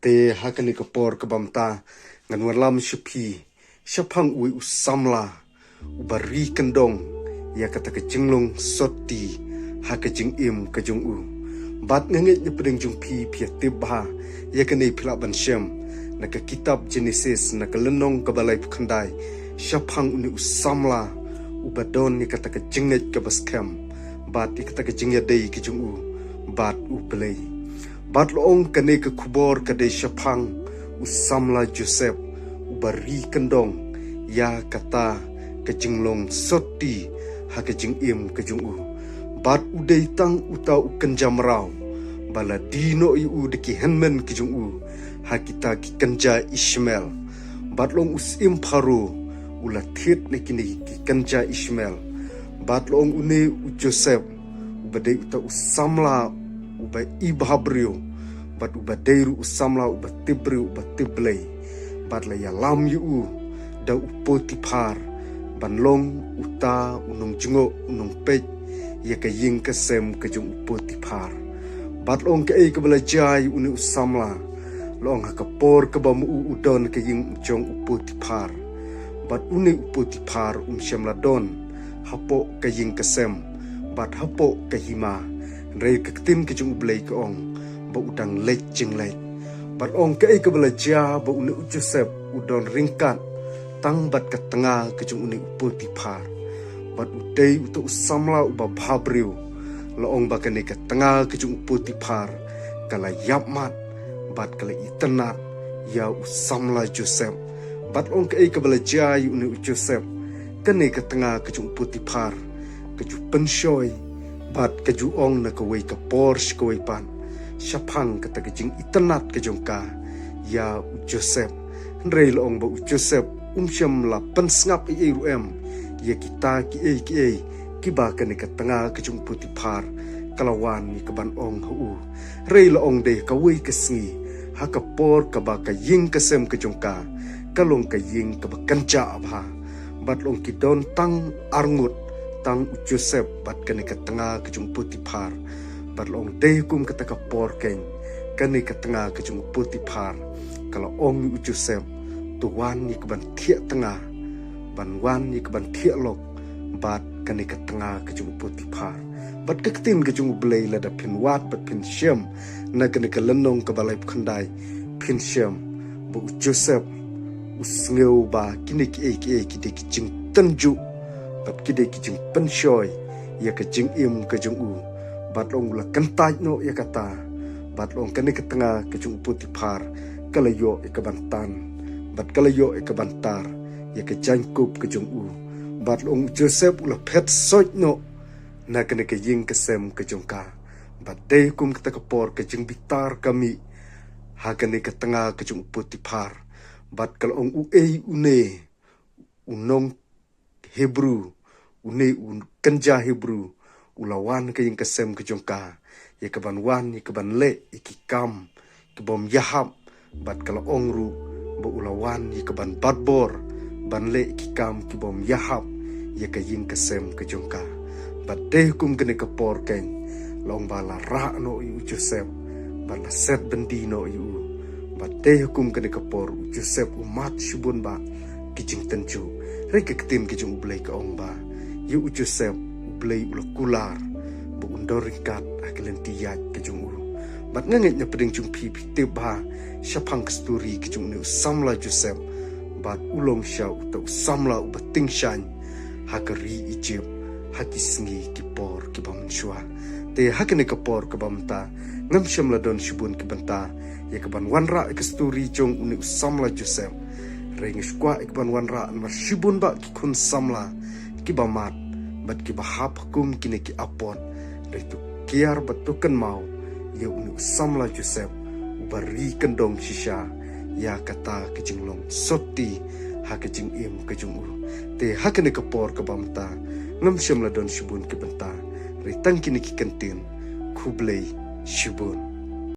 te hakani kapor kabamta ngan warlam shupi shapang ui usamla ubari kendong ya kata kejinglong soti hakajing im kajung u bat ngengit nyepedeng jung pi pia tibha ya kani pila ban shem naka kitab Genesis naka lenong kabalai kandai shapang uni usamla ubadon ya kata kejingit kabaskem bat ya kata kejingya dei kajung u bat u belai bat loong kane ke kubor kade shapang usamla Joseph ubari kendong ya kata kejinglong soti hakajing im kajung u bat udai tang uta ukenjam rau bala dino iu deki henmen kejung u hakita ki kenja Ishmael bat long usim paru ula thit nekini ki kenja Ishmael bat long une u Joseph ubadai uta usamla uba ibhabrio bat uba deiru usamla uba tibri uba tiblei bat la yalam yu da upotipar ban long uta unong jingo unong pej ya ka ying kasem ka jung upotipar bat long ka ei ka bala jai uni usamla long ha ka por ka bam udon ka ying jong upotipar bat uni upotipar shamla don hapo ka ying kasem bat hapo ka hima rei ka tin ka jung blei ka ong ba udang lech jing lech bat ong ka ei ka bala ja ba uni Joseph udon ringkat tang bat ka tengah ka jung uni upotipar bat udai uta usamla uba bhabriu la ong ba kane ka tengah ka jung upotipar kala yapmat bat kala itenat ya usamla Joseph bat ong ka ei ka bala ja uni Joseph kane ka tengah ka jung upotipar ka ju penshoi bat ka ju ong na ka wei ka Porsche ka wei pan shapang ka ta jing itenat ka jong ka ya Joseph rei la ong ba Joseph syam la pensngap i ruem ya kita ki ba kan ka tengah ka jung putipar kalawan ni ka ban ong hu rei la ong de ka wei ka sngi ha ka por ka ba ka ying ka sem ka jung ka kalong ka ying ka ba kanja ba bat long ki don tang arngut tang Joseph bat kan ka tengah ka jung putipar bat long de kum ka ta ka por ken kan ka tengah ka jung putipar kalau ong Joseph tuan ni keban tiak tengah ban wan ni keban tiak lok bat kani ke tengah ke jung putipar bat ke ketin ke jung blei la da pin wat bat pin shem na kani ke lenong ke balai khandai pin shem bu Joseph usngeu ba kini ki de ki jing tenju bat ki de ki jing penshoy ya ke jing im ke jung u bat long la kentai no ya kata bat long kani ke tengah ke jung putipar kalayo ke bantan bat kalayo ke bantar ya ke jangkup ke jung u bat long Joseph ula pet soj no na kene ke ying ke sem ke jung ka bat de kum ke por ke jing bitar kami ha kene ke tengah ke jung putipar bat kalong u une unong Hebrew une un kenja Hebrew ulawan ke ying ke sem ke jung ka ya ke ban wan ya ke ban le ikikam ke bom yahab bat kalong ru ba ulawan ya ke ban badbor ban le ikikam ke bom yahab ya ke ying ke sem ke jung ka bat de kum kene ke por ken long bala ra no yu Joseph bala set bendi no yu bat de kum kene ke por Joseph umat shubun ba kijing tenju re ke tim ke jung blai ka ong ba yu Joseph blai ul kular bu undor kat akelen tiat ke jung u bat nganget nya peding jung pi te ba shapang story ke jung ne samla Joseph bat ulong shau ta samla u bating shan hakari Egypt haki sngi ki por ki bam shwa te hakene ka por ka bam ta ngam shamla don shubun ki banta ya ka ban wanra ka story jong uni samla Joseph reng skwa ik ban wanra mar shubun ba ki kun samla ki bamat bat ki bahap kum kine ki apon retu kiar batukan mau ya uni samla Joseph ubari kendong shisha ya kata kejinglong soti ha kejing im kejung u te hakene ka por ka bamta ngam shamla don shubun ki banta ritang kini ki kantin kublei shubun